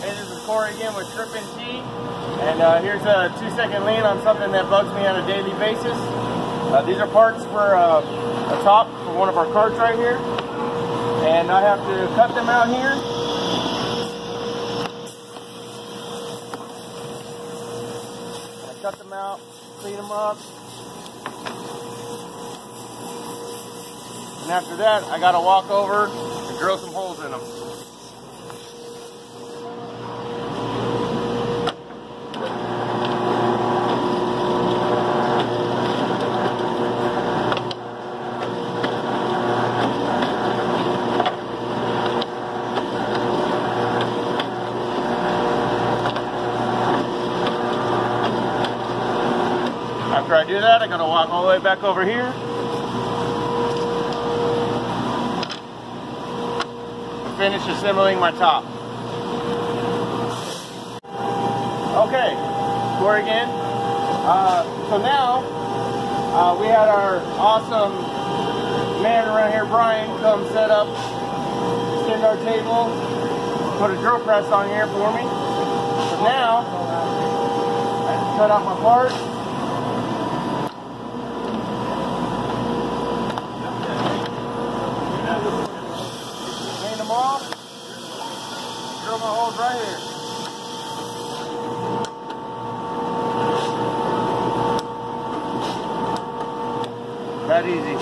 Hey, this is Corey again with Trip and T, and here's a 2-second lean on something that bugs me on a daily basis. These are parts for a top for one of our carts right here, and I have to cut them out here. I cut them out, clean them up, and after that I gotta walk over and drill some holes in them. After I do that, I gotta walk all the way back over here. And finish assembling my top. Okay, Corey again. So now, we had our awesome man around here, Brian, come set up, extend our table, put a drill press on here for me. So now, I just cut out my parts. Clean them off, drill my holes right here. That easy.